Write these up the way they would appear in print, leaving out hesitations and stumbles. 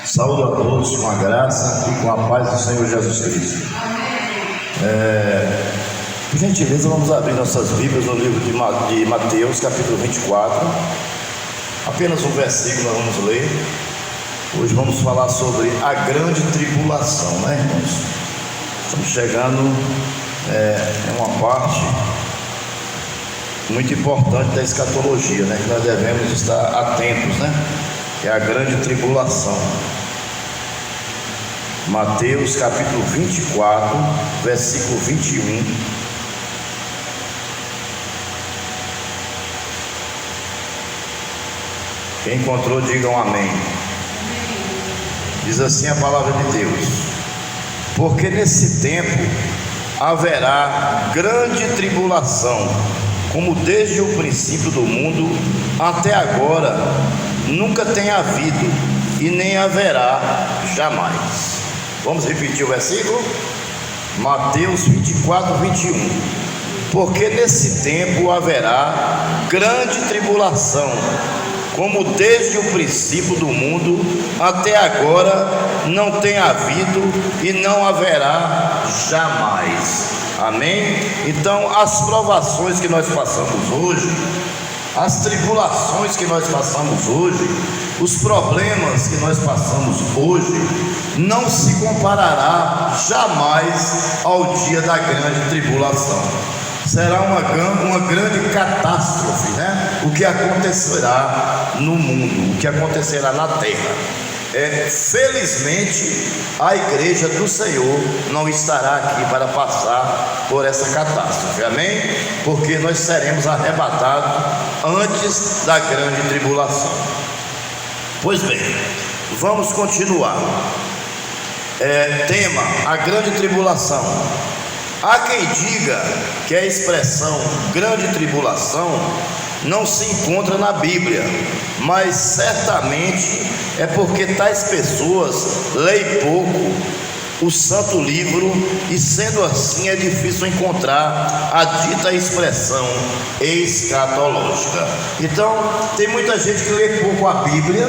Saúdo a todos com a graça e com a paz do Senhor Jesus Cristo. Por gentileza, vamos abrir nossas Bíblias no livro de Mateus, capítulo 24. Apenas um versículo nós vamos ler. Hoje vamos falar sobre a grande tribulação, né, irmãos? Estamos chegando em uma parte muito importante da escatologia, né, que nós devemos estar atentos, né? Que é a grande tribulação. Mateus capítulo 24, versículo 21. Quem encontrou, digam amém. Diz assim a palavra de Deus: porque nesse tempo haverá grande tribulação, como desde o princípio do mundo até agora nunca tem havido e nem haverá jamais. Vamos repetir o versículo? Mateus 24, 21. Porque nesse tempo haverá grande tribulação, como desde o princípio do mundo até agora não tem havido e não haverá jamais. Amém? Então, as provações que nós passamos hoje, as tribulações que nós passamos hoje, os problemas que nós passamos hoje, não se comparará jamais ao dia da grande tribulação. Será uma grande catástrofe, né? O que acontecerá no mundo, o que acontecerá na terra. Felizmente, a igreja do Senhor não estará aqui para passar por essa catástrofe, amém? Porque nós seremos arrebatados antes da grande tribulação. Pois bem, vamos continuar. Tema: a grande tribulação. Há quem diga que a expressão grande tribulação não se encontra na Bíblia, mas certamente é porque tais pessoas leem pouco o santo livro, e sendo assim é difícil encontrar a dita expressão escatológica. Então, tem muita gente que lê pouco a Bíblia,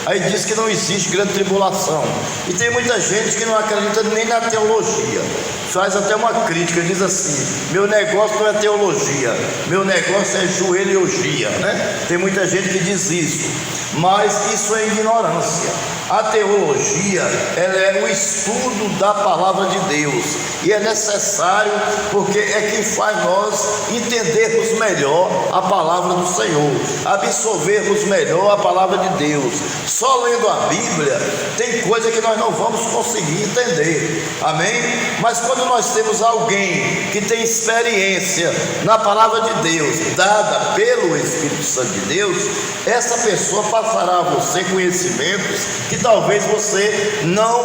aí diz que não existe grande tribulação, e tem muita gente que não acredita nem na teologia, faz até uma crítica, diz assim: meu negócio não é teologia, meu negócio é joelhogia, né? Tem muita gente que diz isso, mas isso é ignorância. A teologia, ela é o estudo da palavra de Deus, e é necessário, porque é quem faz nós entendermos melhor a palavra do Senhor, absorvermos melhor a palavra de Deus. Só lendo a Bíblia tem coisa que nós não vamos conseguir entender, amém? Mas quando nós temos alguém que tem experiência na palavra de Deus, dada pelo Espírito Santo de Deus, essa pessoa passará a você conhecimentos que talvez você não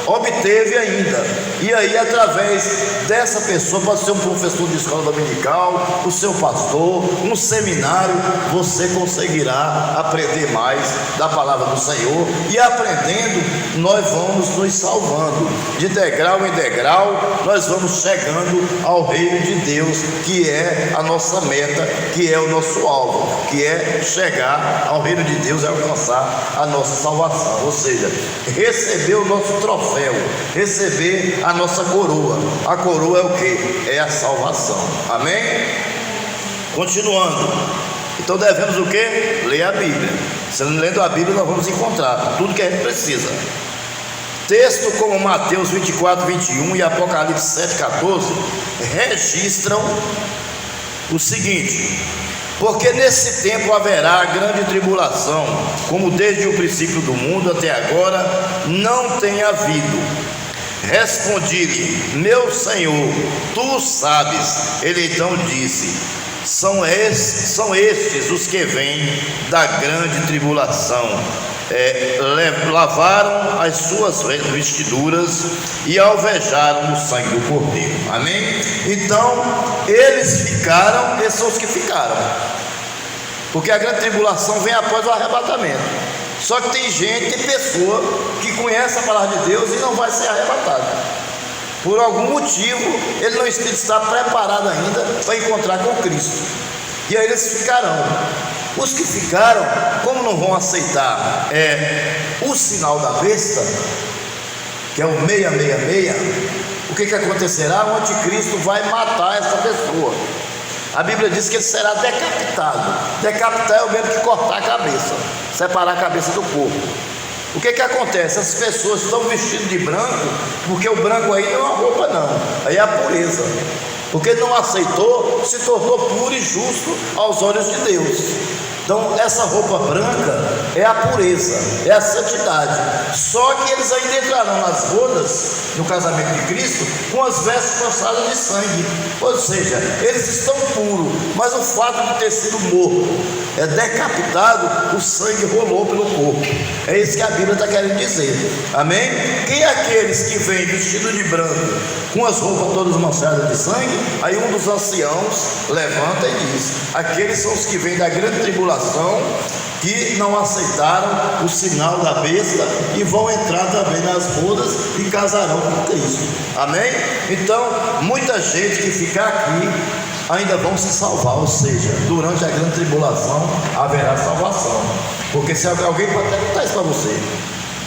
obteve ainda, e aí através dessa pessoa, pode ser um professor de escola dominical, o seu pastor, um seminário, você conseguirá aprender mais da palavra do Senhor, e aprendendo nós vamos nos salvando, de degrau em degrau nós vamos chegando ao reino de Deus, que é a nossa meta, que é o nosso alvo, que é chegar ao reino de Deus e alcançar a nossa salvação, ou seja, receber o nosso troféu, receber a nossa coroa. A coroa é o que? É a salvação, amém? Continuando, então devemos o que? Ler a Bíblia. Se lendo a Bíblia nós vamos encontrar tudo que a gente precisa. Texto como Mateus 24, 21 e Apocalipse 7, 14 registram o seguinte: porque nesse tempo haverá grande tribulação, como desde o princípio do mundo até agora não tem havido. Respondi-lhe: meu Senhor, tu sabes. Ele então disse: são estes os que vêm da grande tribulação. Lavaram as suas vestiduras e alvejaram o sangue do Cordeiro. Amém? Então, esses são os que ficaram, porque a grande tribulação vem após o arrebatamento. Só que tem gente, tem pessoa que conhece a palavra de Deus e não vai ser arrebatado. Por algum motivo, ele não está preparado ainda para encontrar com Cristo. E aí eles ficarão. Os que ficaram, como não vão aceitar o sinal da besta, que é o 666, o que acontecerá? O anticristo vai matar essa pessoa. A Bíblia diz que ele será decapitado. Decapitar é o mesmo que cortar a cabeça, separar a cabeça do corpo. O que acontece? As pessoas estão vestidas de branco, porque o branco aí não é uma roupa não, aí é a pureza. Porque não aceitou, se tornou puro e justo aos olhos de Deus. Então essa roupa branca é a pureza, é a santidade. Só que eles ainda entrarão nas bodas, no casamento de Cristo, com as vestes manchadas de sangue. Ou seja, eles estão puros, mas o fato de ter sido morto, decapitado, o sangue rolou pelo corpo. É isso que a Bíblia está querendo dizer. Amém? Quem é aqueles que vêm vestido de branco, com as roupas todas manchadas de sangue? Aí um dos anciãos levanta e diz: aqueles são os que vêm da grande tribulação, que não aceitaram o sinal da besta e vão entrar também nas bodas e casarão com Cristo. Amém? Então, muita gente que ficar aqui ainda vão se salvar, ou seja, durante a grande tribulação haverá salvação. Porque se alguém pode até contar isso para você,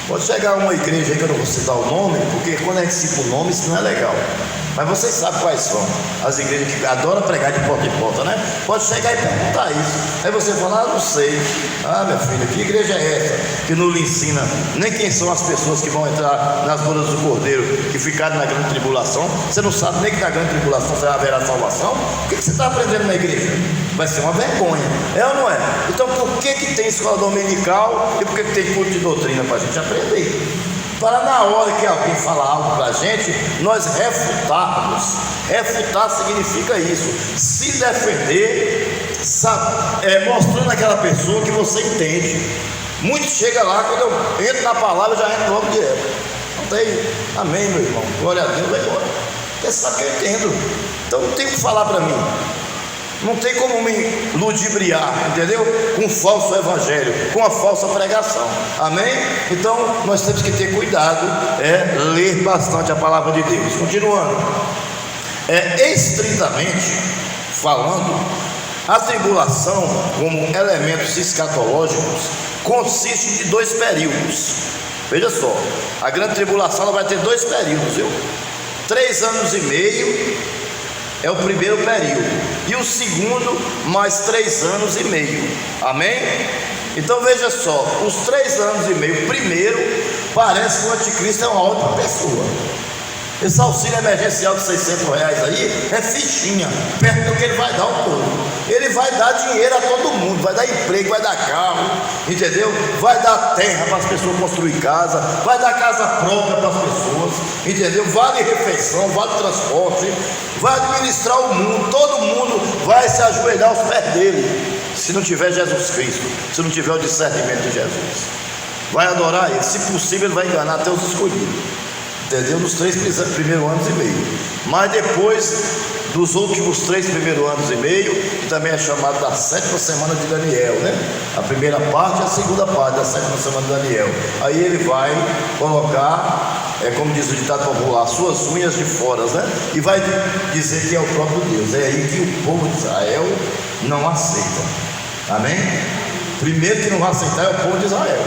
pode chegar a uma igreja aí que eu não vou citar o nome, porque quando a gente cita o nome, isso não é legal. Mas vocês sabem quais são as igrejas que adoram pregar de porta em porta, né? Pode chegar e perguntar isso. Aí você fala: não sei. Minha filha, que igreja é essa que não lhe ensina nem quem são as pessoas que vão entrar nas bodas do Cordeiro, que ficaram na grande tribulação? Você não sabe nem que na grande tribulação haverá salvação? O que você está aprendendo na igreja? Vai ser uma vergonha, é ou não é? Então por que tem escola dominical e por que tem culto de doutrina para a gente aprender? Para na hora que alguém fala algo para a gente, nós refutarmos. Refutar significa isso: se defender, mostrando àquela pessoa que você entende. Muito chega lá, quando eu entro na palavra, já entro logo direto. Não tem, amém, meu irmão, glória a Deus, vai embora. Porque sabe que eu entendo. Então não tem o que falar para mim. Não tem como me ludibriar, entendeu? Com um falso evangelho, com a falsa pregação. Amém? Então nós temos que ter cuidado, ler bastante a palavra de Deus. Continuando, estritamente falando, a tribulação, como elementos escatológicos, consiste de 2 períodos. Veja só, a grande tribulação ela vai ter 2 períodos, viu? 3 anos e meio é o primeiro período, e o segundo mais 3 anos e meio. Amém? Então veja só, os 3 anos e meio primeiro, parece que o anticristo é uma outra pessoa. Esse auxílio emergencial de R$600 aí é fichinha, perto do que ele vai dar ao povo. Ele vai dar dinheiro a todo mundo, vai dar emprego, vai dar carro, entendeu? Vai dar terra para as pessoas construir casa, vai dar casa própria para as pessoas, entendeu? Vale refeição, vale transporte, vai administrar o mundo, todo mundo vai se ajoelhar aos pés dele, se não tiver Jesus Cristo, se não tiver o discernimento de Jesus. Vai adorar ele, se possível ele vai enganar até os escolhidos. Entendeu? Nos 3 primeiros anos e meio. Mas depois dos últimos 3 primeiros anos e meio, que também é chamado da 7ª semana de Daniel, né? A primeira parte e a segunda parte da 7ª semana de Daniel. Aí ele vai colocar, como diz o ditado popular, suas unhas de fora, né? E vai dizer que é o próprio Deus. É aí que o povo de Israel não aceita. Amém? Primeiro que não vai aceitar é o povo de Israel.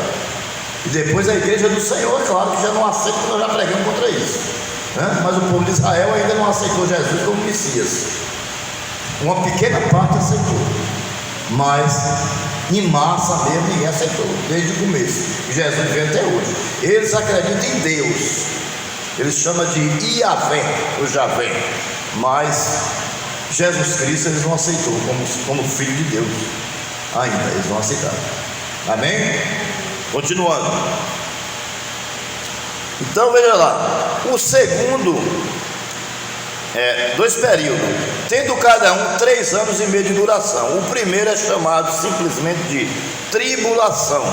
E depois a igreja do Senhor, claro que já não aceita, porque nós já pregamos contra isso, né? Mas o povo de Israel ainda não aceitou Jesus como Messias. Uma pequena parte aceitou, mas em massa mesmo ninguém aceitou, desde o começo. Jesus veio até hoje. Eles acreditam em Deus, eles chamam de Iavé, o Javé, mas Jesus Cristo eles não aceitou como Filho de Deus. Ainda, eles não aceitaram. Amém? Continuando, então veja lá, o segundo 2 períodos, tendo cada um 3 anos e meio de duração. O primeiro é chamado simplesmente de tribulação,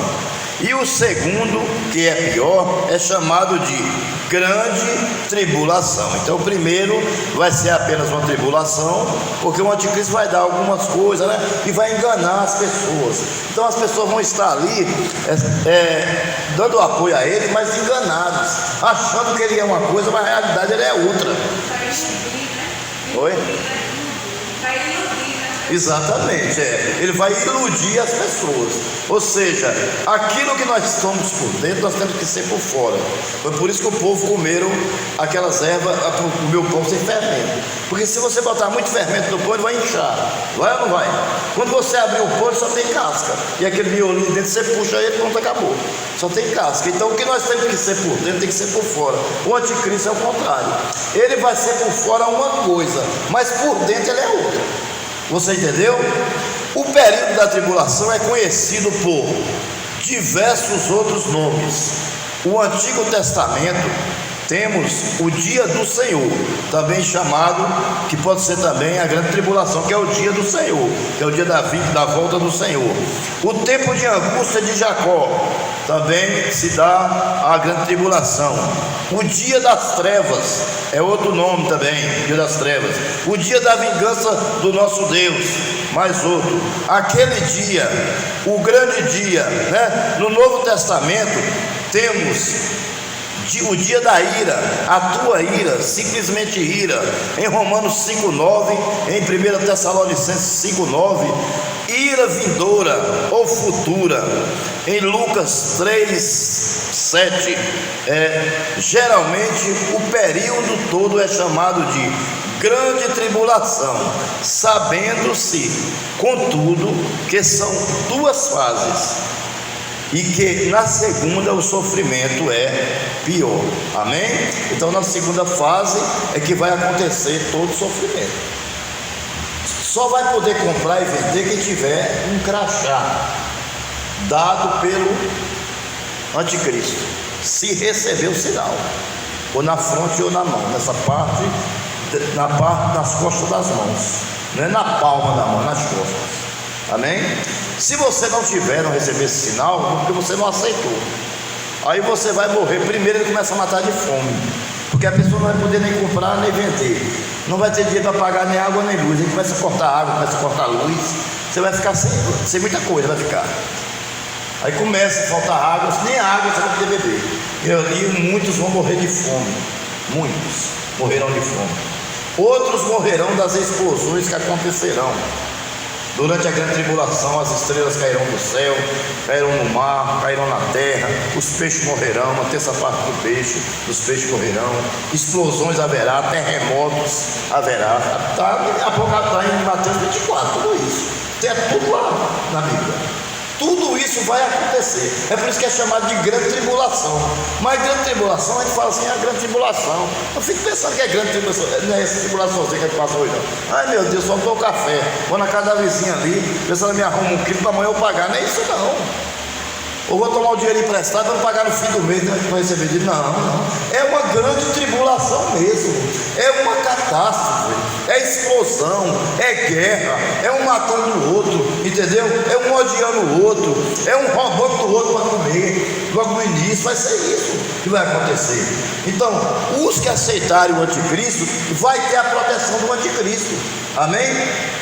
e o segundo, que é pior, é chamado de grande tribulação. Então o primeiro vai ser apenas uma tribulação, porque o anticristo vai dar algumas coisas, né? E vai enganar as pessoas. Então as pessoas vão estar ali dando apoio a ele, mas enganados, achando que ele é uma coisa, mas na realidade ele é outra. Oi? Exatamente, ele vai iludir as pessoas. Ou seja, aquilo que nós somos por dentro, nós temos que ser por fora. Foi por isso que o povo comeram aquelas ervas, o meu pão sem fermento. Porque se você botar muito fermento no pão, ele vai inchar. Vai ou não vai? Quando você abrir o pão, ele só tem casca. E aquele miolinho dentro, você puxa ele, pronto, acabou. Só tem casca. Então o que nós temos que ser por dentro tem que ser por fora. O anticristo é o contrário. Ele vai ser por fora uma coisa, mas por dentro ele é outra. Você entendeu? O período da tribulação é conhecido por diversos outros nomes. O Antigo Testamento temos o dia do Senhor, também chamado, que pode ser também a grande tribulação, que é o dia do Senhor, que é o dia da volta do Senhor. O tempo de angústia de Jacó, também se dá a grande tribulação. O dia das trevas é outro nome também, dia das trevas. O dia da vingança do nosso Deus, mais outro. Aquele dia, o grande dia, né? No Novo Testamento temos o dia da ira, a tua ira, simplesmente ira, em Romanos 5,9, em 1 Tessalonicenses 5,9, ira vindoura ou futura, em Lucas 3,7, geralmente o período todo é chamado de grande tribulação, sabendo-se, contudo, que são duas fases, e que na segunda o sofrimento é pior. Amém? Então na segunda fase é que vai acontecer todo o sofrimento. Só vai poder comprar e vender quem tiver um crachá dado pelo anticristo, se receber o sinal, ou na fronte ou na mão, nessa parte, nas costas das mãos, não é na palma da mão, nas costas. Amém? Se você não tiver, não receber esse sinal, porque você não aceitou, aí você vai morrer. Primeiro ele começa a matar de fome, porque a pessoa não vai poder nem comprar nem vender, não vai ter dinheiro para pagar nem água nem luz. Ele começa a cortar água, começa a cortar luz, você vai ficar sem muita coisa, vai ficar. Aí começa a faltar água, nem água você vai poder beber. E muitos vão morrer de fome, muitos morrerão de fome. Outros morrerão das explosões que acontecerão. Durante a grande tribulação, as estrelas cairão do céu, cairão no mar, cairão na terra, os peixes morrerão, uma terça parte dos peixes morrerão, explosões haverá, terremotos haverá. Está em Mateus 24, tudo isso. Tem tudo lá na Bíblia. Tudo isso vai acontecer. É por isso que é chamado de grande tribulação. Mas grande tribulação, a gente fala assim, é a grande tribulação. Eu fico pensando que é grande tribulação. Não é essa tribulaçãozinha que a gente passa hoje, não. Ai meu Deus, faltou o café. Vou na casa da vizinha ali, pensando me arruma 1 quilo para amanhã eu pagar. Não é isso não. Ou vou tomar o dinheiro emprestado para pagar no fim do mês, né, para receber dinheiro. Não. É uma grande tribulação mesmo. É uma catástrofe. É explosão. É guerra. É um matando o outro. Entendeu? É um odiando o outro. É um roubando do outro para comer. Logo no início vai ser isso que vai acontecer. Então, os que aceitarem o anticristo vai ter a proteção do anticristo. Amém?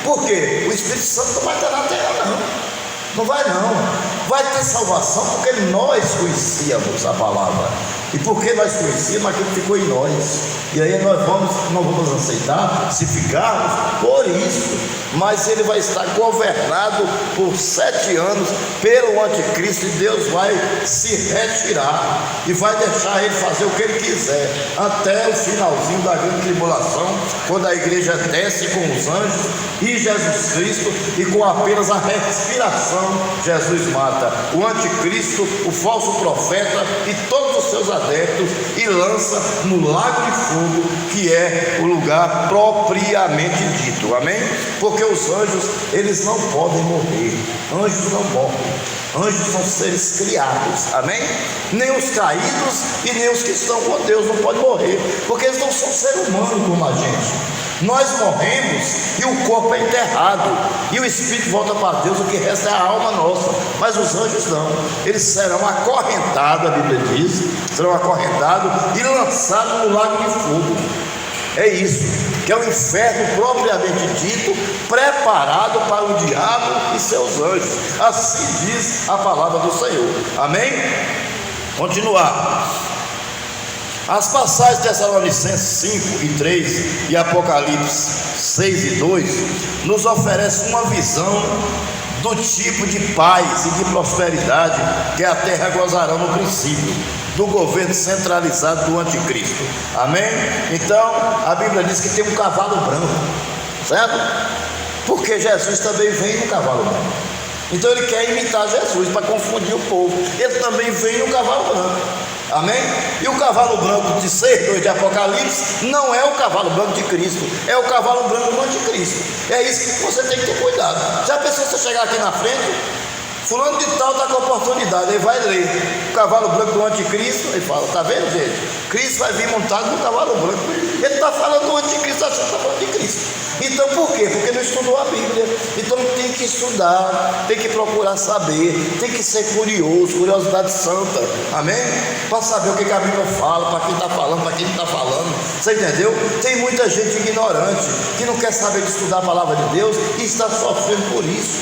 Por quê? O Espírito Santo não vai estar na terra, não. Não vai não. Vai ter salvação porque nós conhecíamos a palavra. E porque nós conhecíamos, aquilo ficou em nós. E aí nós não vamos aceitar se ficarmos por isso. Mas ele vai estar governado por 7 anos pelo anticristo. E Deus vai se retirar e vai deixar ele fazer o que ele quiser até o finalzinho da grande tribulação, quando a igreja desce com os anjos e Jesus Cristo, e com apenas a respiração Jesus mata o anticristo, o falso profeta e todos os seus adeptos, e lança no lago de fogo, que é o lugar propriamente dito. Amém? Porque os anjos, eles não podem morrer. Anjos não morrem. Anjos são seres criados. Amém? Nem os caídos e nem os que estão com Deus não podem morrer, porque eles não são ser humano como a gente. Nós morremos e o corpo é enterrado e o espírito volta para Deus, o que resta é a alma nossa. Mas os anjos não, eles serão acorrentados, a Bíblia diz, serão acorrentados e lançados no lago de fogo. É isso, que é o inferno propriamente dito, preparado para o diabo e seus anjos. Assim diz a palavra do Senhor. Amém? Continuar. As passagens de Tessalonicenses 5 e 3 e Apocalipse 6 e 2, nos oferece uma visão do tipo de paz e de prosperidade que a terra gozará no princípio do governo centralizado do anticristo. Amém? Então a Bíblia diz que tem um cavalo branco, certo? Porque Jesus também vem no cavalo branco. Então ele quer imitar Jesus para confundir o povo. Ele também vem no cavalo branco. Amém? E o cavalo branco de 6:2 de Apocalipse não é o cavalo branco de Cristo, é o cavalo branco do anticristo. É isso que você tem que ter cuidado. Já pensou você chegar aqui na frente, fulano de tal está com oportunidade, ele vai ler o cavalo branco do anticristo, ele fala, está vendo, gente? Cristo vai vir montado no cavalo branco. Ele está falando do anticristo, achando que está falando de Cristo. Então por quê? Porque não estudou a Bíblia. Então tem que estudar, tem que procurar saber, tem que ser curioso, curiosidade santa, amém? Para saber o que a Bíblia fala, para quem está falando, para quem não está falando. Você entendeu? Tem muita gente ignorante que não quer saber de estudar a palavra de Deus e está sofrendo por isso.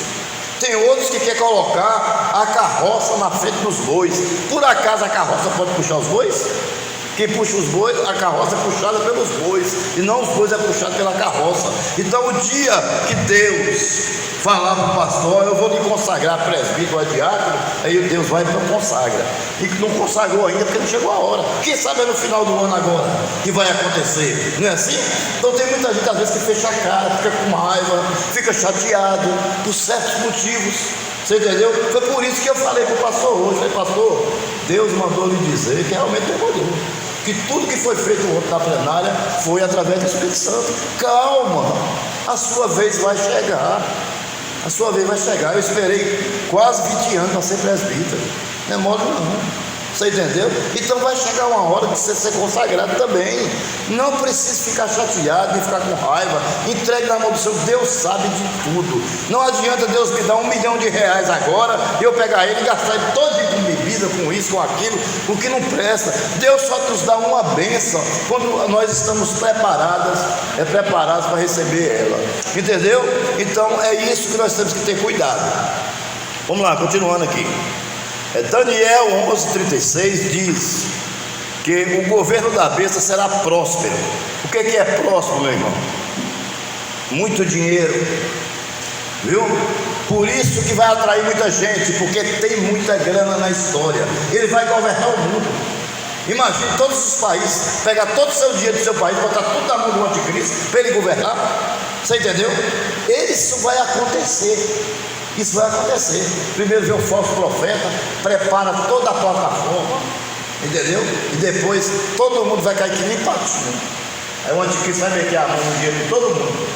Tem outros que querem colocar a carroça na frente dos bois. Por acaso a carroça pode puxar os bois? Quem puxa os bois, a carroça é puxada pelos bois, e não os bois é puxado pela carroça. Então o dia que Deus falar para o pastor, eu vou lhe consagrar presbítero ou diácono, aí Deus vai e consagra. E não consagrou ainda porque não chegou a hora. Quem sabe é no final do ano agora que vai acontecer, não é assim? Então tem muita gente às vezes que fecha a cara, fica com raiva, fica chateado por certos motivos. Você entendeu? Foi por isso que eu falei para o pastor hoje. Falei, pastor, Deus mandou lhe dizer que realmente demorou, que tudo que foi feito ontem na plenária foi através do Espírito Santo. Calma, a sua vez vai chegar. A sua vez vai chegar. Eu esperei quase 20 anos para ser presbítero. Não é mole não. Você entendeu? Então vai chegar uma hora de você ser consagrado também. Não precisa ficar chateado, nem ficar com raiva. Entregue na mão do Senhor. Deus sabe de tudo. Não adianta Deus me dar R$1 milhão agora e eu pegar ele e gastar ele todo com bebida, com isso, com aquilo, com o que não presta. Deus só nos dá uma bênção quando nós estamos preparados para receber ela. Entendeu? Então é isso que nós temos que ter cuidado. Vamos lá, continuando aqui. Daniel 11:36 diz que o governo da besta será próspero. O que é próspero, meu irmão? Muito dinheiro, viu? Por isso que vai atrair muita gente, porque tem muita grana na história. Ele vai governar o mundo. Imagine todos os países, pegar todo o seu dinheiro do seu país, botar tudo na mão do anticristo para ele governar. Você entendeu? Isso vai acontecer. Isso vai acontecer. Primeiro vem o falso profeta, prepara toda a plataforma, entendeu? E depois todo mundo vai cair que nem patinho. Aí o anticristo vai meter a mão no dinheiro de todo mundo,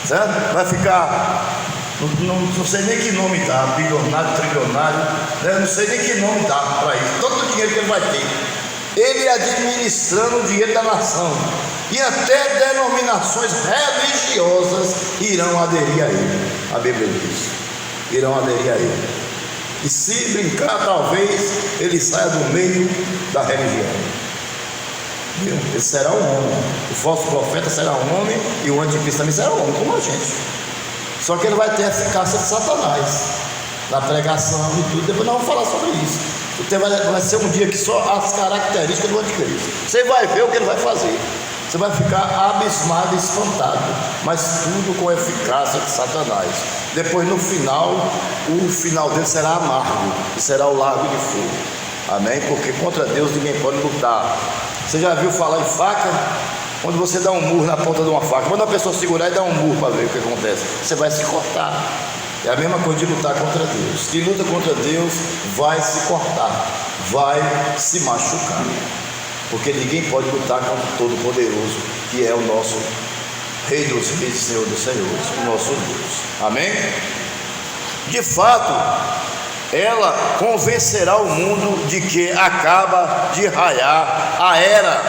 certo? Vai ficar, não sei nem que nome dá, bilionário, trilionário, né? Não sei nem que nome dá para isso. Todo o dinheiro que ele vai ter, ele administrando o dinheiro da nação. E até denominações religiosas irão aderir a ele. A Bíblia diz. Irão aderir a ele. E se brincar, talvez ele saia do meio da religião. Viu? Ele será um homem. O falso profeta será um homem e o anticristo também será um homem, como a gente. Só que ele vai ter a eficácia de Satanás na pregação e tudo. Depois nós vamos falar sobre isso. Vai ser um dia que só as características do anticristo. Você vai ver o que ele vai fazer. Você vai ficar abismado e espantado, mas tudo com a eficácia de Satanás. Depois no final, o final dele será amargo, e será o lago de fogo. Amém? Porque contra Deus ninguém pode lutar. Você já viu falar em faca? Quando você dá um murro na ponta de uma faca, quando a pessoa segurar e dá um murro para ver o que acontece, você vai se cortar. É a mesma coisa de lutar contra Deus. Quem luta contra Deus vai se cortar, vai se machucar. Porque ninguém pode lutar contra o Todo-Poderoso, que é o nosso Rei dos Reis, Senhor dos Senhores, o nosso Deus. Amém? De fato, ela convencerá o mundo de que acaba de raiar a era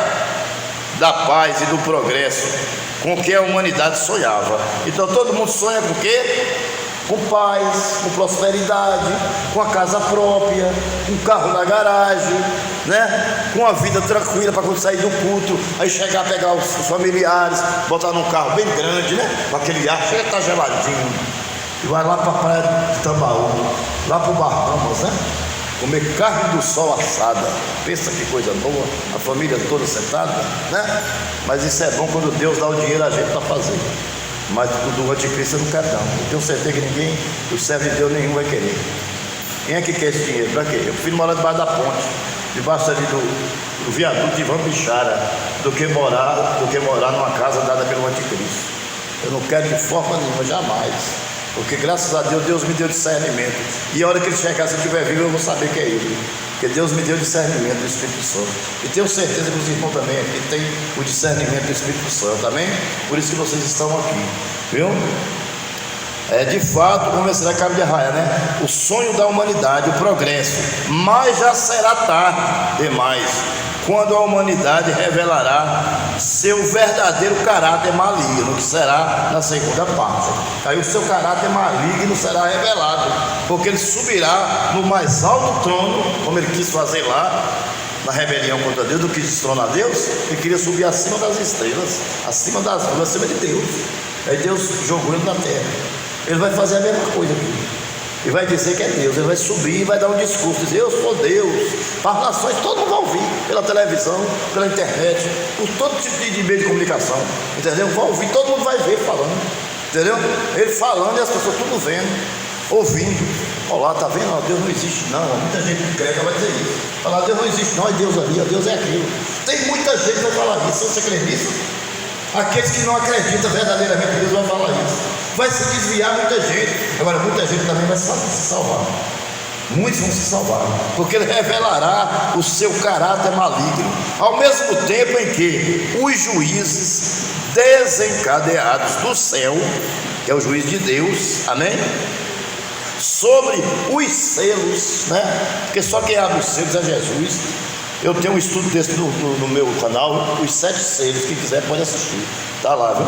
da paz e do progresso com que a humanidade sonhava. Então todo mundo sonha com o quê? Com paz, com prosperidade, com a casa própria, com o carro na garagem, né? Com a vida tranquila para quando sair do culto, aí chegar a pegar os familiares, botar num carro bem grande, né? Com aquele ar, chega a estar geladinho, e vai lá para a praia de Tambaú, lá para o Bahamas, né? Comer carne do sol assada. Pensa que coisa boa, a família toda sentada, né? Mas isso é bom quando Deus dá o dinheiro a gente para fazer. Mas o do anticristo eu não quero não. Eu tenho certeza que ninguém, o servo de Deus nenhum vai querer. Quem é que quer esse dinheiro? Para quê? Eu prefiro morar debaixo da ponte, debaixo ali do viaduto de Ivan Bichara, do que morar numa casa dada pelo anticristo. Eu não quero de forma nenhuma, jamais. Porque graças a Deus, Deus me deu discernimento. E a hora que ele chegar, se eu estiver vivo, eu vou saber que é ele. Porque Deus me deu discernimento do Espírito Santo. E tenho certeza que os irmãos também aqui têm o discernimento do Espírito Santo, amém? Por isso que vocês estão aqui, viu? De fato, como será cabo de arraia, né? O sonho da humanidade, o progresso. Mas já será tarde demais, quando a humanidade revelará seu verdadeiro caráter maligno, que será na segunda parte. Aí o seu caráter maligno será revelado, porque ele subirá no mais alto trono, como ele quis fazer lá, na rebelião contra Deus, do que destronar Deus. Ele queria subir acima das estrelas, acima das nuvens, acima de Deus. Aí Deus jogou ele na terra. Ele vai fazer a mesma coisa aqui. Ele vai dizer que é Deus. Ele vai subir e vai dar um discurso, dizer: eu sou Deus. Para as nações, todo mundo vai ouvir, pela televisão, pela internet, por todo tipo de meio de comunicação, entendeu? Vai ouvir, todo mundo vai ver falando, entendeu? Ele falando e as pessoas tudo vendo, ouvindo. Olá, tá vendo? Ó, Deus não existe não. Muita gente que crê vai dizer isso. Falar: Deus não existe não, é Deus ali, ó, Deus é aquilo. Tem muita gente que vai falar isso. Você crê nisso? Aqueles que não acreditam verdadeiramente em Deus vão falar isso. Vai se desviar muita gente. Agora, muita gente também vai se salvar. Muitos vão se salvar, porque ele revelará o seu caráter maligno, ao mesmo tempo em que os juízes desencadeados do céu, que é o juiz de Deus, amém? Sobre os selos, né? Porque só quem abre os selos é Jesus. Eu tenho um estudo desse no meu canal, os 7 selos. Quem quiser pode assistir, tá lá, viu?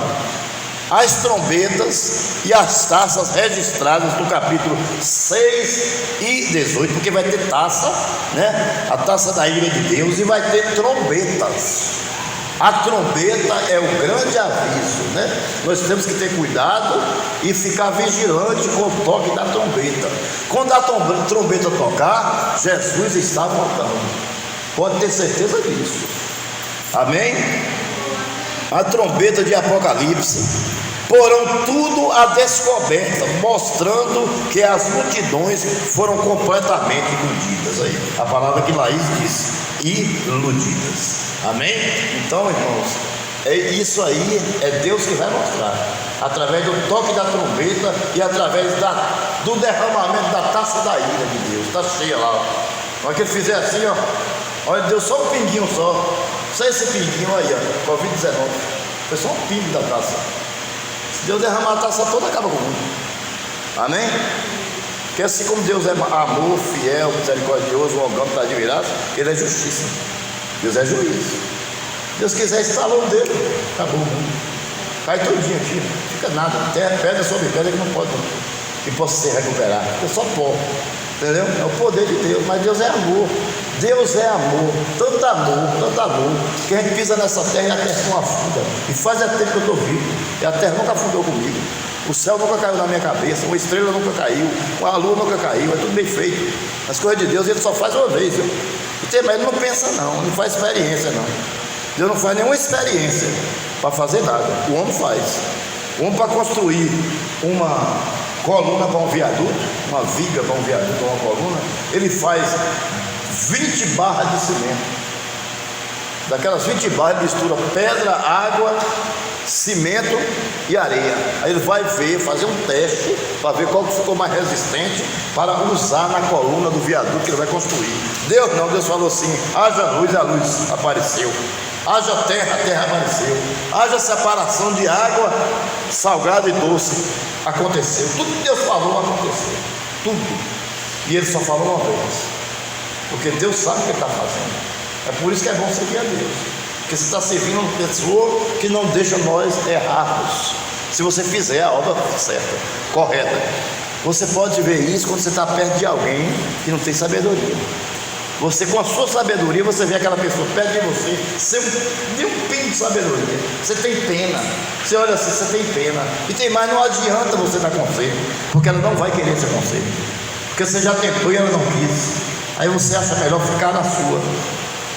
As trombetas e as taças registradas no capítulo 6 e 18, porque vai ter taça, né? A taça da ira de Deus, e vai ter trombetas. A trombeta é o grande aviso, né? Nós temos que ter cuidado e ficar vigilante com o toque da trombeta. Quando a trombeta tocar, Jesus está voltando. Pode ter certeza disso, amém? A trombeta de Apocalipse, porão tudo à descoberta, mostrando que as multidões foram completamente iludidas. Aí, a palavra que Laís disse, iludidas, amém? Então, irmãos, isso aí é Deus que vai mostrar, através do toque da trombeta e através do derramamento da taça da ira de Deus. Está cheia lá, ó. Na hora que ele fizer assim, ó, olha, deu só um pinguinho só esse pinguinho aí, ó, Covid-19, foi só um pingo da taça. Se Deus derramar a taça toda, acaba com o mundo, amém? Porque assim como Deus é amor, fiel, misericordioso, longão, está de virado, ele é justiça, Deus é juiz. Deus quiser instalar o dedo, acabou o mundo, cai todinho aqui, não fica nada, terra, pedra sobre pedra que não pode, que possa ser recuperado, é só pó, entendeu? É o poder de Deus. Mas Deus é amor, Deus é amor, tanto amor, que a gente pisa nessa terra e a terra não afunda. E faz tempo que eu estou vivo, e a terra nunca afundou comigo, o céu nunca caiu na minha cabeça, uma estrela nunca caiu, a lua nunca caiu, é tudo bem feito. As coisas de Deus ele só faz uma vez, viu? Mas ele não pensa não faz experiência não. Deus não faz nenhuma experiência para fazer nada, o homem faz. O homem, para construir uma coluna para um viaduto, uma viga para um viaduto ou uma coluna, ele faz 20 barras de cimento. Daquelas 20 barras ele mistura pedra, água, cimento e areia. Aí ele vai fazer um teste para ver qual que ficou mais resistente para usar na coluna do viaduto que ele vai construir. Deus não, Deus falou assim: haja luz, a luz apareceu. Haja terra, a terra apareceu. Haja separação de água salgada e doce, aconteceu. Tudo que Deus falou aconteceu, tudo. E ele só falou uma vez, porque Deus sabe o que ele está fazendo. É por isso que é bom servir a Deus, porque você está servindo uma pessoa que não deixa nós errarmos. Se você fizer a obra certa, correta, você pode ver isso quando você está perto de alguém que não tem sabedoria. Você, com a sua sabedoria, você vê aquela pessoa perto de você, sem um pingo de sabedoria, você tem pena. Você olha assim, você tem pena. E tem mais, não adianta você dar conselho, porque ela não vai querer seu conselho, porque você já tentou e ela não quis. Aí você acha melhor ficar na sua,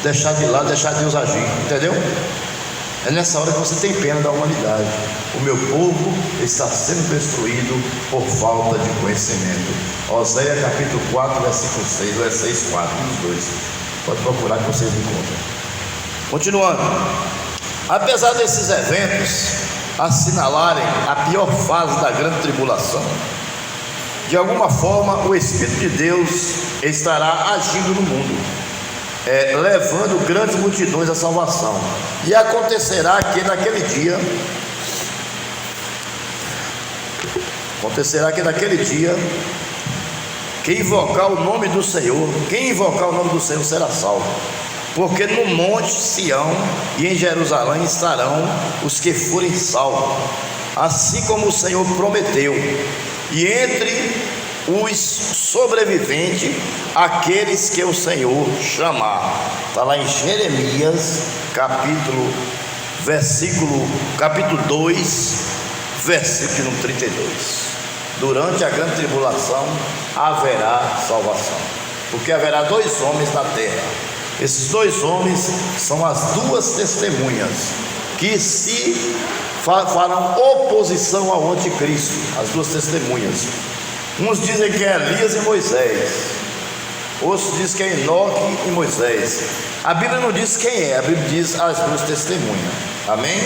deixar de lado, deixar Deus agir, entendeu? É nessa hora que você tem pena da humanidade. O meu povo está sendo destruído por falta de conhecimento. Oséias capítulo 4, versículo 6, ou é 6, 4, os dois. Pode procurar que vocês encontram. Continuando. Apesar desses eventos assinalarem a pior fase da grande tribulação, de alguma forma o Espírito de Deus estará agindo no mundo, levando grandes multidões à salvação. E acontecerá que naquele dia quem invocar o nome do Senhor será salvo. Porque no monte Sião e em Jerusalém estarão os que forem salvos, assim como o Senhor prometeu, e entre os sobreviventes, aqueles que o Senhor chamar. Está lá em Jeremias, capítulo 2, versículo 32. Durante a grande tribulação haverá salvação, porque haverá 2 homens na terra. Esses 2 homens são as 2 testemunhas que se farão oposição ao anticristo. As 2 testemunhas. Uns dizem que é Elias e Moisés, outros dizem que é Enoque e Moisés. A Bíblia não diz quem é, a Bíblia diz as 2 testemunhas. Amém?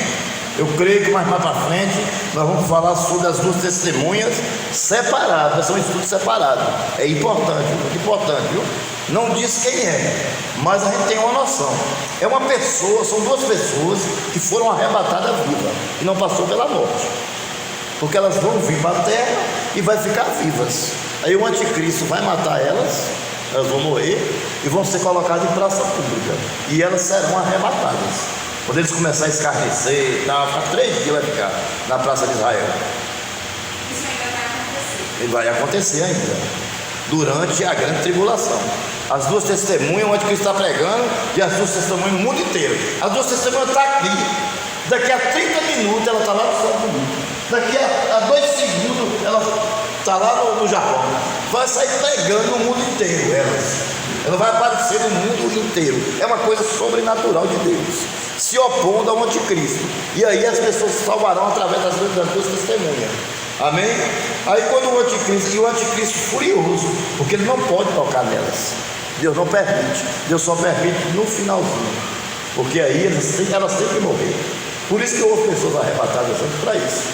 Eu creio que mais para frente nós vamos falar sobre as 2 testemunhas separadas. Vai ser um estudo separado. É importante, muito importante, viu? Não diz quem é, mas a gente tem uma noção. É uma pessoa, são 2 pessoas que foram arrebatadas vivas e não passou pela morte, porque elas vão vir para a terra e vai ficar vivas. Aí o anticristo vai matar elas vão morrer e vão ser colocadas em praça pública, e elas serão arrebatadas. Quando eles começarem a escarnecer e tal, 3 dias vai ficar na praça de Israel. Isso ainda vai acontecer. E vai acontecer ainda, durante a grande tribulação. As 2 testemunhas, onde Cristo está pregando, e as 2 testemunhas no mundo inteiro. As 2 testemunhas estão aqui. Daqui a 30 minutos ela está lá no céu do mundo. Daqui a 2 segundos ela está lá no Japão. Vai sair pregando no mundo inteiro ela vai aparecer no mundo inteiro. É uma coisa sobrenatural de Deus, se opondo ao anticristo. E aí as pessoas se salvarão através das 2 testemunhas. Amém? Aí quando o anticristo furioso, porque ele não pode tocar nelas, Deus não permite, Deus só permite no finalzinho, porque aí elas têm que morrer. Por isso que houve pessoas arrebatadas antes para isso,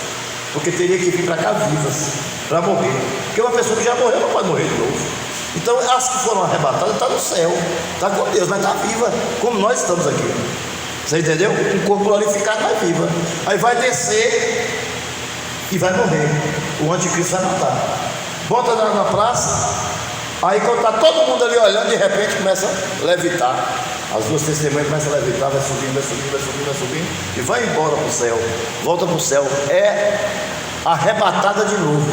porque teria que vir para cá vivas para morrer, porque uma pessoa que já morreu não pode morrer de novo. Então as que foram arrebatadas estão no céu, está com Deus, mas está viva, como nós estamos aqui. Você entendeu? Um corpo glorificado, mas viva. Aí vai descer e vai morrer. O anticristo vai matar. Bota na praça. Aí quando está todo mundo ali olhando, de repente começa a levitar. As 2 testemunhas começam a levitar, vai subindo e vai embora para o céu. Volta para o céu. É arrebatada de novo,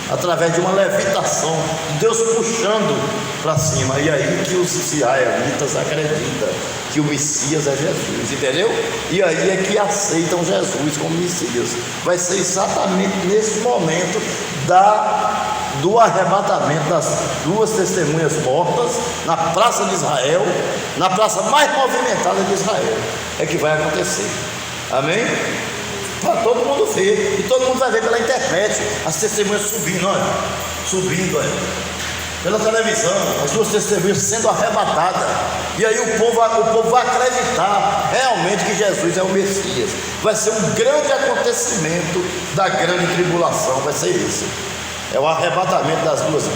através de uma levitação, Deus puxando para cima. E aí que os israelitas acreditam que o Messias é Jesus, entendeu? E aí é que aceitam Jesus como Messias. Vai ser exatamente nesse momento do arrebatamento das 2 testemunhas mortas na praça de Israel, na praça mais movimentada de Israel, é que vai acontecer. Amém? Para todo mundo ver, e todo mundo vai ver pela internet as testemunhas subindo, olha, pela televisão, as 2 testemunhas sendo arrebatadas. E aí o povo vai acreditar realmente que Jesus é o Messias. Vai ser um grande acontecimento da grande tribulação, vai ser isso. É o arrebatamento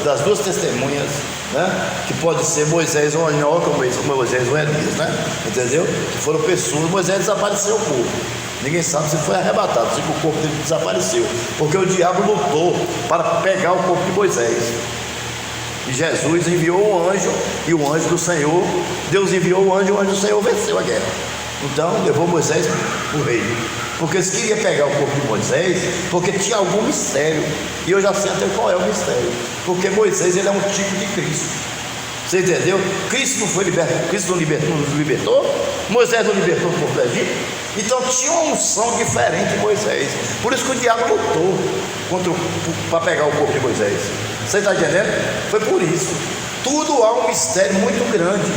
das duas testemunhas, né? Que pode ser Moisés ou Enoque, ou Moisés ou Elias, né? Entendeu? Que foram pessoas. Moisés desapareceu o corpo. Ninguém sabe se foi arrebatado, se o corpo dele desapareceu, porque o diabo lutou para pegar o corpo de Moisés. E Jesus enviou um anjo, e o anjo do Senhor, Deus enviou o anjo, e o anjo do Senhor venceu a guerra. Então levou Moisés para o reino, porque eles queriam pegar o corpo de Moisés, porque tinha algum mistério, e eu já sei até qual é o mistério, porque Moisés ele é um tipo de Cristo. Você entendeu? Cristo não foi liberto, Cristo não libertou, Moisés não libertou o povo do Egito. Então tinha uma unção diferente de Moisés. Por isso que o diabo lutou para pegar o corpo de Moisés. Você está entendendo? Foi por isso. Tudo há um mistério muito grande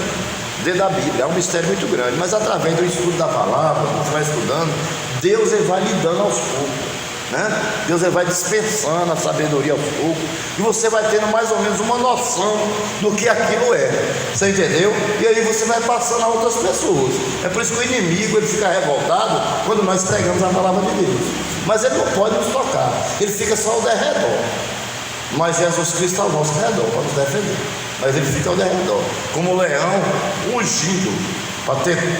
dentro da Bíblia. É um mistério muito grande, mas através do estudo da palavra, você vai estudando, Deus ele vai lhe dando aos poucos, né? Deus ele vai dispensando a sabedoria aos poucos, e você vai tendo mais ou menos uma noção do que aquilo é. Você entendeu? E aí você vai passando a outras pessoas. É por isso que o inimigo ele fica revoltado quando nós pregamos a palavra de Deus, mas ele não pode nos tocar, ele fica só ao derredor. Mas Jesus Cristo está ao nosso redor para nos defender, mas ele fica ao redor, como um leão ungido,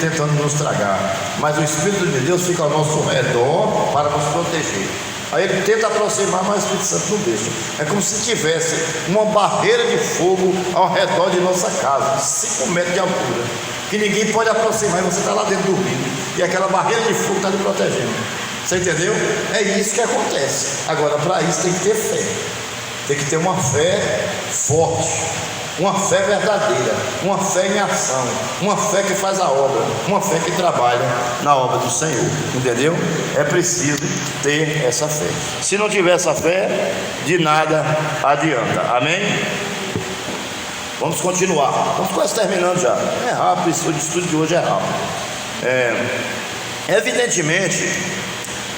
tentando nos tragar. Mas o Espírito de Deus fica ao nosso redor para nos proteger. Aí ele tenta aproximar, mas o Espírito Santo não deixa. É como se tivesse uma barreira de fogo ao redor de nossa casa, 5 metros de altura, que ninguém pode aproximar, e você está lá dentro dormindo, e aquela barreira de fogo está lhe protegendo. Você entendeu? É isso que acontece. Agora, para isso tem que ter fé. Tem que ter uma fé forte, uma fé verdadeira, uma fé em ação, uma fé que faz a obra, uma fé que trabalha na obra do Senhor. Entendeu? É preciso ter essa fé. Se não tiver essa fé, de nada adianta. Amém? Vamos continuar. Estamos quase terminando já. É rápido, o estudo de hoje é rápido. Evidentemente,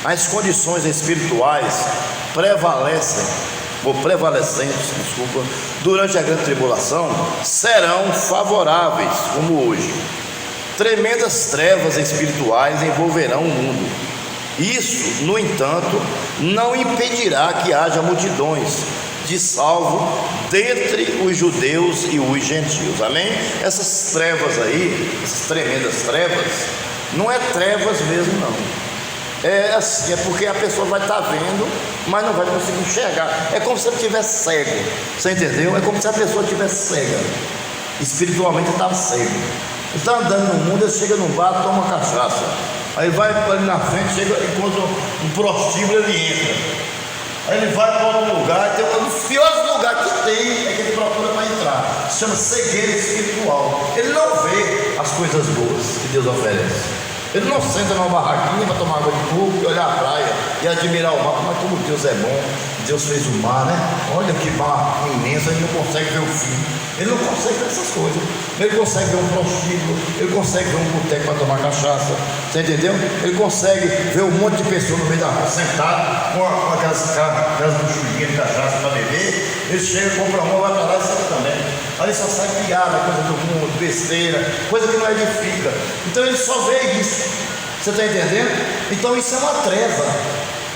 as condições espirituais prevalecentes, durante a grande tribulação, serão favoráveis, como hoje. Tremendas trevas espirituais envolverão o mundo. Isso, no entanto, não impedirá que haja multidões de salvo dentre os judeus e os gentios. Amém? Essas trevas aí, essas tremendas trevas, não é trevas mesmo não. É assim, é porque a pessoa vai estar vendo, mas não vai conseguir enxergar. É como se ele estivesse cego. Você entendeu? É como se a pessoa estivesse cega. Espiritualmente ele está cego. Ele está andando no mundo, ele chega num bar, toma cachaça. Aí vai ali na frente, chega, encontra um prostíbulo, ele entra. Aí ele vai para outro lugar, tem um dos piores lugares que tem, é que ele procura para entrar. Se chama cegueira espiritual. Ele não vê as coisas boas que Deus oferece. Ele não senta numa barraquinha para tomar água de coco e olhar a praia e admirar o mar. Mas como Deus é bom, Deus fez o mar, né? Olha que mar imenso, ele não consegue ver o fim. Ele não consegue ver essas coisas. Ele consegue ver um prostíbulo, ele consegue ver um boteco para tomar cachaça. Você entendeu? Ele consegue ver um monte de pessoas no meio da rua sentado com aquelas buchurinhas de cachaça para beber. Ele chega, compra uma, vai para lá e senta também. Ali só sai piada, coisa do mundo, besteira, coisa que não edifica. Então ele só vê isso. Você está entendendo? Então isso é uma treva.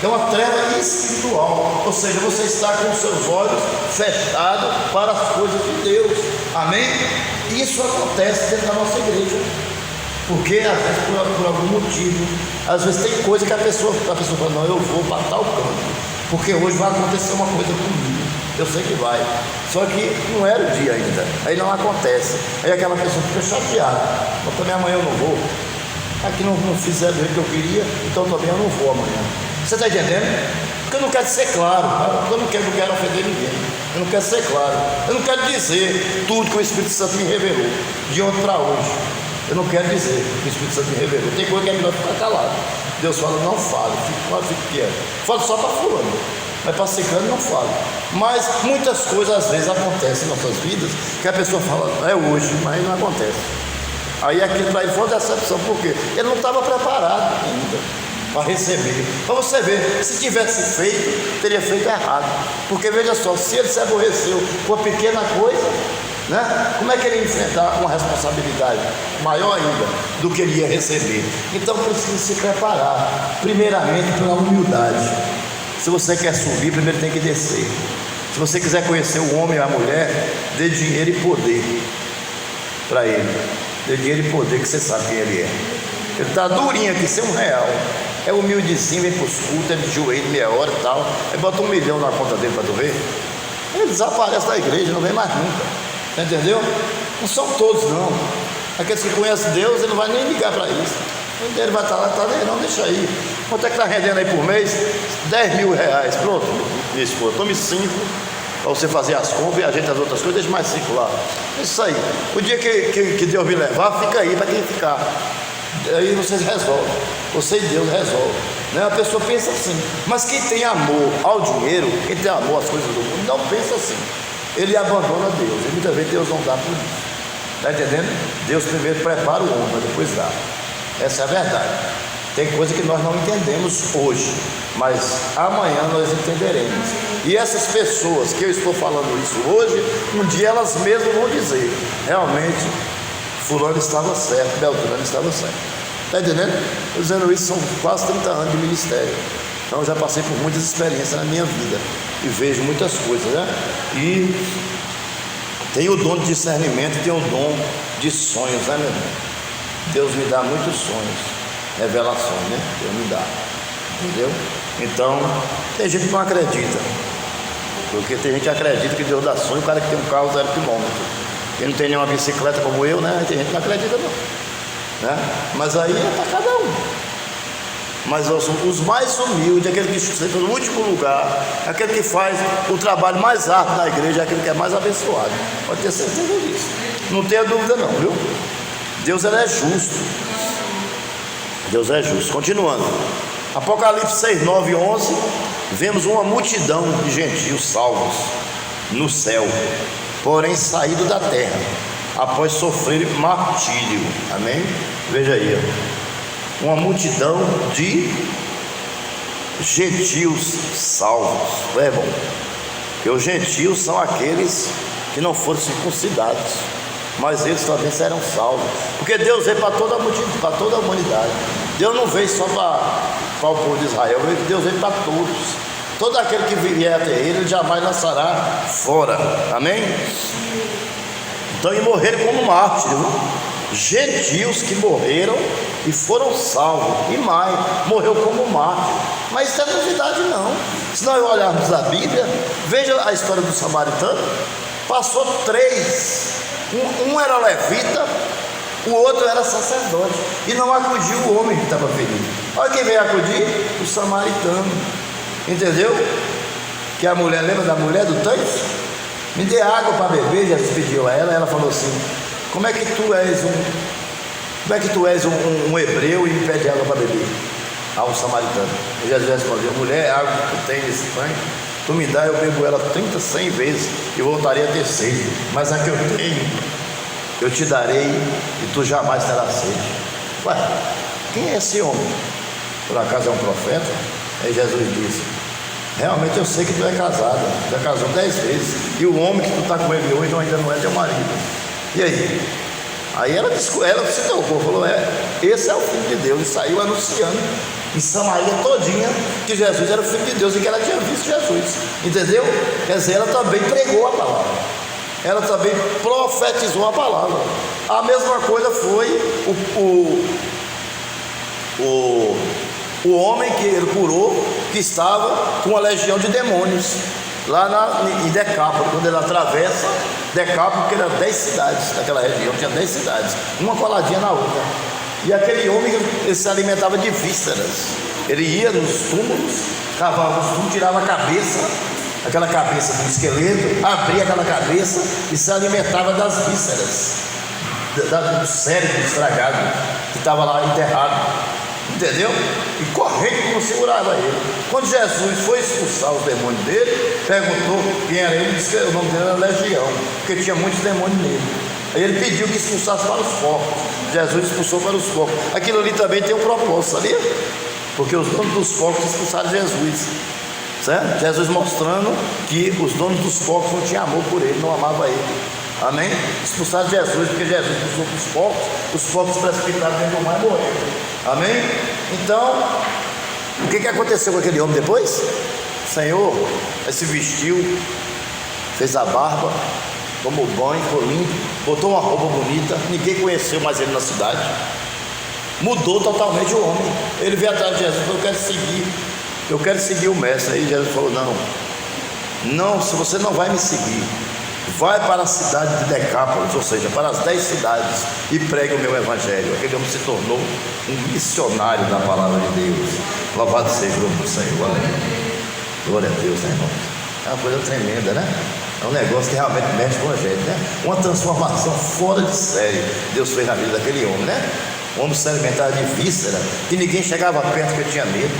É uma treva espiritual. Ou seja, você está com os seus olhos fechados para as coisas de Deus. Amém? Isso acontece dentro da nossa igreja. Porque às vezes por algum motivo, às vezes tem coisa que a pessoa fala, não, eu vou para tal canto, porque hoje vai acontecer uma coisa comigo. Eu sei que vai. Só que não era o dia ainda. Aí não acontece. Aí aquela pessoa fica chateada. Mas também amanhã eu não vou. Aqui não fizeram do jeito que eu queria, então também eu não vou amanhã. Você está entendendo? Porque eu não quero ser claro. Eu não quero ofender ninguém. Eu não quero ser claro. Eu não quero dizer tudo que o Espírito Santo me revelou de ontem para hoje. Eu não quero dizer que o Espírito Santo me revelou. Tem coisa que é melhor ficar calado. Deus fala, não fale, fique quieto. Fala só para fulano, mas para ciclano não fala. Mas muitas coisas às vezes acontecem em nossas vidas que a pessoa fala, é hoje, mas não acontece. Aí aquilo para ele foi uma decepção, porque ele não estava preparado ainda para receber. Para você ver, se tivesse feito, teria feito errado. Porque veja só, se ele se aborreceu com uma pequena coisa, né? Como é que ele ia enfrentar uma responsabilidade maior ainda do que ele ia receber? Então precisa se preparar, primeiramente pela humildade. Se você quer subir, primeiro tem que descer. Se você quiser conhecer o homem ou a mulher, dê dinheiro e poder para ele. Dê dinheiro e poder, que você sabe quem ele é. Ele está durinho aqui, sem R$1. É humildezinho, vem para os cultos, ele de joelho, meia hora e tal. Aí bota R$1 milhão na conta dele para tu ver. Ele desaparece da igreja, não vem mais nunca. Entendeu? Não são todos não. Aqueles que conhecem Deus, ele não vai nem ligar para isso. Ele vai estar lá, não, deixa aí. Quanto é que está rendendo aí por mês? R$10.000. Pronto, minha esposa, tome 5 para você fazer as compras e ajeita as outras coisas, deixa mais 5 lá. Isso aí. O dia que Deus me levar, fica aí para quem ficar. Aí vocês resolvem. Você e Deus resolve. Né? A pessoa pensa assim. Mas quem tem amor ao dinheiro, quem tem amor às coisas do mundo, não pensa assim. Ele abandona Deus, e muitas vezes Deus não dá por isso. Está entendendo? Deus primeiro prepara o homem, mas depois dá. Essa é a verdade. Tem coisa que nós não entendemos hoje, mas amanhã nós entenderemos. E essas pessoas que eu estou falando isso hoje, um dia elas mesmas vão dizer: realmente, fulano estava certo, Beltrano estava certo. Está entendendo? Estou dizendo isso, são quase 30 anos de ministério. Então eu já passei por muitas experiências na minha vida e vejo muitas coisas, né? E tenho o dom de discernimento e tenho o dom de sonhos, né, meu irmão? Deus me dá muitos sonhos, revelações, né? Deus me dá, entendeu? Então, tem gente que não acredita, porque tem gente que acredita que Deus dá sonho, o cara que tem um carro 0 quilômetro, que não tem nenhuma bicicleta como eu, né? Tem gente que não acredita não, né? Mas aí é para cada um. Mas os mais humildes, aquele que senta no último lugar, aquele que faz o trabalho mais árduo na igreja, é aquele que é mais abençoado. Pode ter certeza disso. Não tenha dúvida não, viu? Deus ele é justo. Deus é justo. Continuando. Apocalipse 6, 9 e 11. Vemos uma multidão de gentios salvos no céu, porém saído da terra, após sofrer martírio. Amém? Veja aí, uma multidão de gentios salvos. É bom, porque os gentios são aqueles que não foram circuncidados, mas eles também serão salvos, porque Deus veio para toda a multidão, para toda a humanidade. Deus não veio só para o povo de Israel, Deus veio para todos. Todo aquele que vier até ele jamais lançará fora. Amém? Então, e morreram como mártires, gentios que morreram e foram salvos, e mais, morreu como mártir. Mas isso não é novidade não. Se nós olharmos a Bíblia, veja a história do samaritano. Passou 3, um era levita, o outro era sacerdote, e não acudiu o homem que estava ferido. Olha quem veio acudir: o samaritano. Entendeu? Que a mulher, lembra da mulher do tanque? Me dê água para beber. Jesus pediu a ela, ela falou assim: como é que tu és um hebreu e me pede água para beber? Ao samaritano. E Jesus respondeu: mulher, a água que tu tem nesse tanque, tu me dá, eu bebo ela 30, 100 vezes e voltaria a ter sede, mas a que eu tenho, eu te darei e tu jamais terás sede. Ué, quem é esse homem? Por acaso é um profeta? Aí Jesus disse: realmente eu sei que tu é casada, já casou 10 vezes, e o homem que tu está com ele hoje ainda não é teu marido. E aí? Aí ela se tocou, falou: esse é o Filho de Deus, e saiu anunciando em Samaria todinha que Jesus era o Filho de Deus e que ela tinha visto Jesus. Entendeu? Quer dizer, ela também pregou a palavra, ela também profetizou a palavra. A mesma coisa foi o homem que ele curou, que estava com uma legião de demônios lá em Decápolis. Quando ele atravessa Decápolis, porque eram 10 cidades daquela região, tinha 10 cidades, uma coladinha na outra. E aquele homem, ele se alimentava de vísceras. Ele ia nos túmulos, cavava os túmulos, tirava a cabeça, aquela cabeça do esqueleto, abria aquela cabeça e se alimentava das vísceras, do cérebro estragado que estava lá enterrado. Entendeu? E correndo não segurava ele. Quando Jesus foi expulsar os demônios dele, perguntou quem era ele, disse que o nome dele era Legião, porque tinha muitos demônios nele. Aí ele pediu que expulsasse para os porcos. Jesus expulsou para os porcos. Aquilo ali também tem um propósito, sabia? Porque os donos dos porcos expulsaram Jesus, certo? Jesus mostrando que os donos dos porcos não tinham amor por ele, não amavam ele. Amém? Expulsaram Jesus, porque Jesus expulsou os porcos precipitaram dentro do mar e morreram. Amém? Então, o que aconteceu com aquele homem depois? O Senhor se vestiu, fez a barba, tomou banho, ficou limpo, botou uma roupa bonita, ninguém conheceu mais ele na cidade. Mudou totalmente o homem. Ele veio atrás de Jesus e falou: eu quero seguir o mestre. Aí Jesus falou: não, se você não vai me seguir, vai para a cidade de Decápolis, ou seja, para as 10 cidades, e pregue o meu evangelho. Aquele homem se tornou um missionário da palavra de Deus. Louvado seja o nome do Senhor. Aleluia. Glória a Deus, né, irmão? É uma coisa tremenda, né? É um negócio que realmente mexe com a gente, né? Uma transformação fora de série Deus fez na vida daquele homem, né? O homem se alimentava de víscera, que ninguém chegava perto porque tinha medo.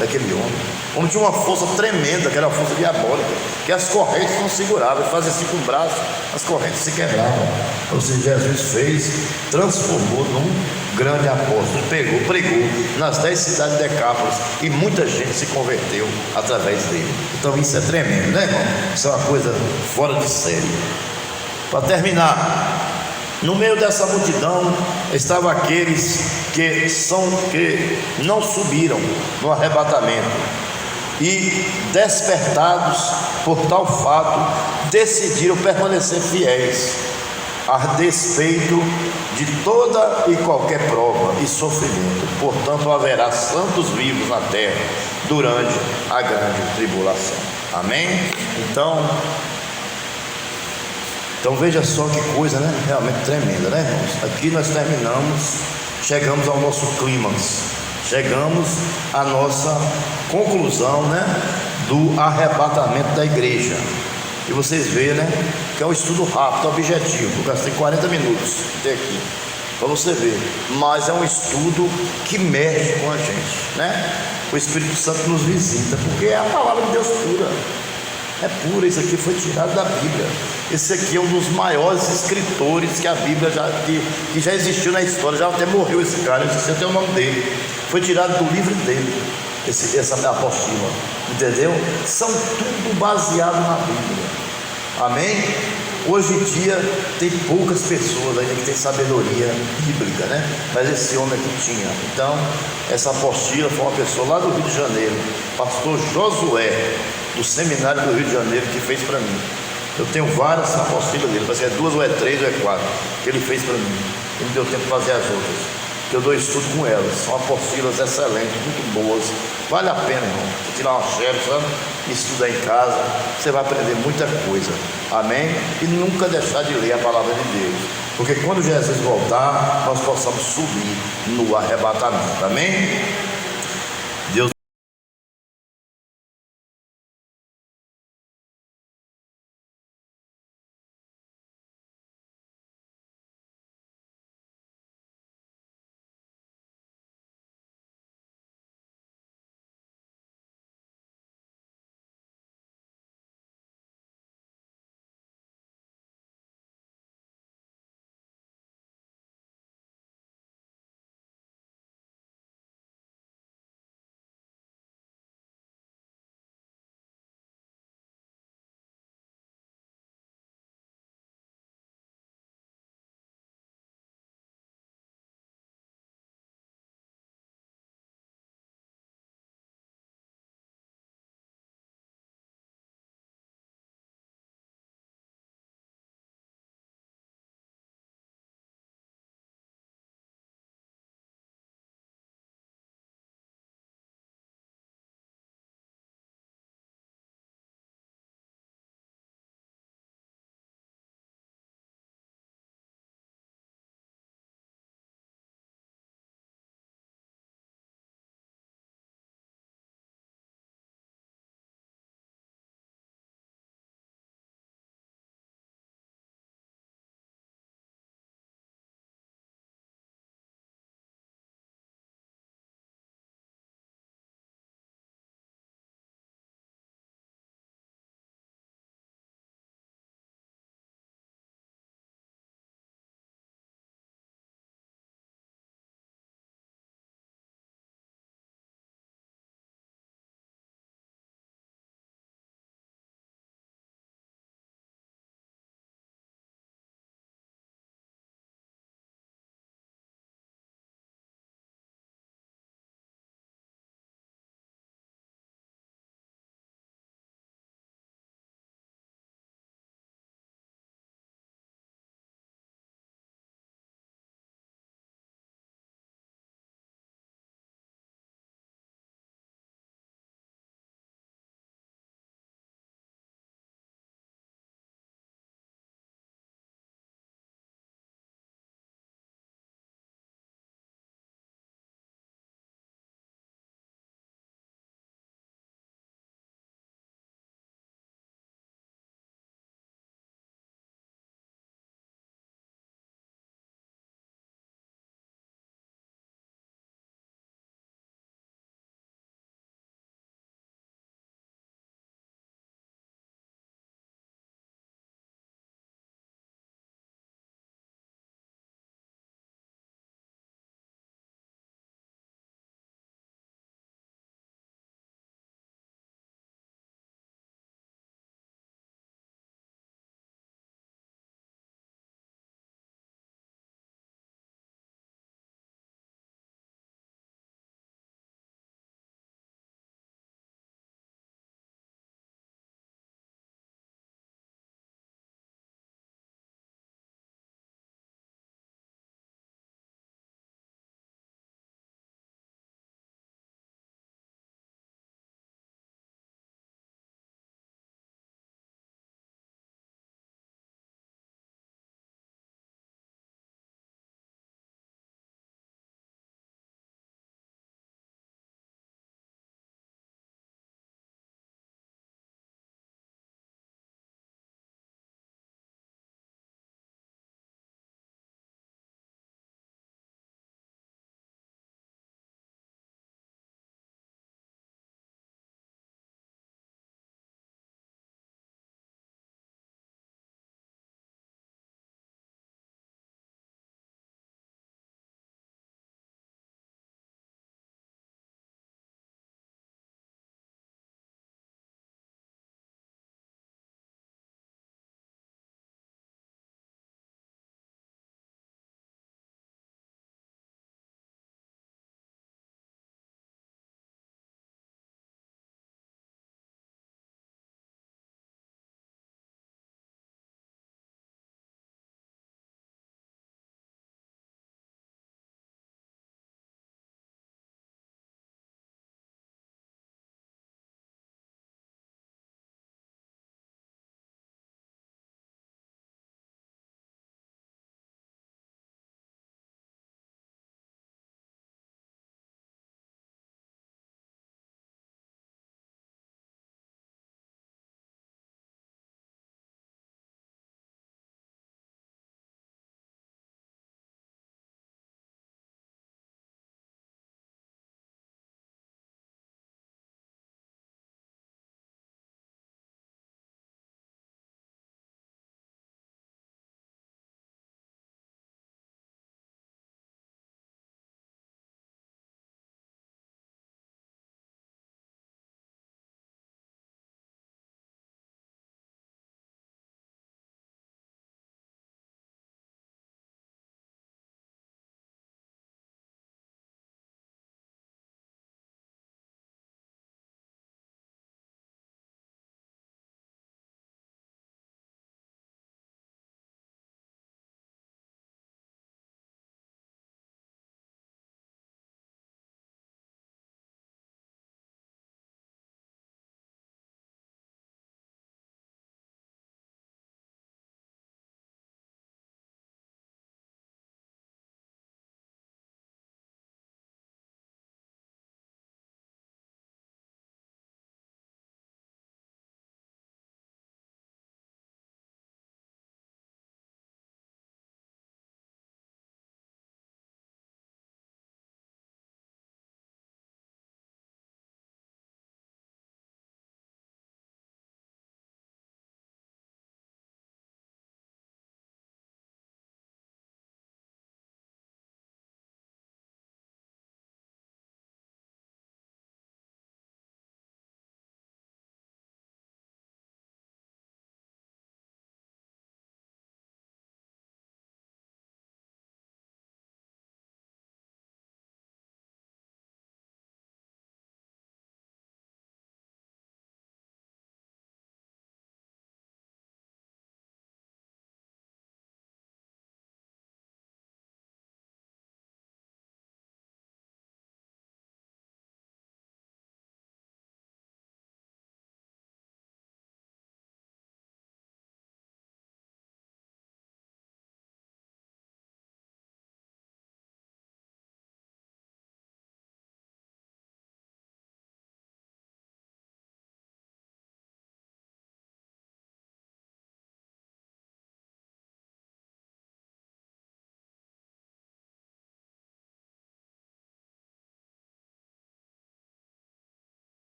daquele homem. O homem tinha uma força tremenda, que era a força diabólica, que as correntes não seguravam, ele fazia assim com o braço, as correntes se quebravam. Ou seja, Jesus fez, transformou num grande apóstolo, pregou nas 10 cidades de Decápolis, e muita gente se converteu através dele. Então isso é tremendo, né, irmão? Isso é uma coisa fora de série. Para terminar, no meio dessa multidão estavam aqueles que não subiram no arrebatamento, e despertados por tal fato, decidiram permanecer fiéis, a despeito de toda e qualquer prova e sofrimento. Portanto, haverá santos vivos na terra durante a grande tribulação. Amém? Então veja só que coisa, né? Realmente tremenda, né, irmãos? Aqui nós chegamos ao nosso clímax, chegamos à nossa conclusão, né, do arrebatamento da igreja. E vocês veem, né, que é um estudo rápido, objetivo. Eu gastei 40 minutos até aqui para você ver, mas é um estudo que mexe com a gente, né? O Espírito Santo nos visita, porque é a palavra de Deus pura. É pura, isso aqui foi tirado da Bíblia. Esse aqui é um dos maiores escritores que a Bíblia que já existiu na história. Já até morreu esse cara, eu esqueci até o nome dele. Foi tirado do livro dele, essa apostila, entendeu? São tudo baseado na Bíblia. Amém? Hoje em dia tem poucas pessoas ainda que têm sabedoria bíblica, né? Mas esse homem aqui tinha. Então, essa apostila foi uma pessoa lá do Rio de Janeiro, pastor Josué, do seminário do Rio de Janeiro, que fez para mim. Eu tenho várias apostilas dele, parece que é 2 ou é 3 ou é 4 que ele fez para mim. Ele me deu tempo de fazer as outras, que eu dou estudo com elas. São apostilas excelentes, muito boas. Vale a pena, irmão, você tirar uma xerox, sabe? Estudar em casa, você vai aprender muita coisa. Amém? E nunca deixar de ler a palavra de Deus, porque quando Jesus voltar, nós possamos subir no arrebatamento. Amém?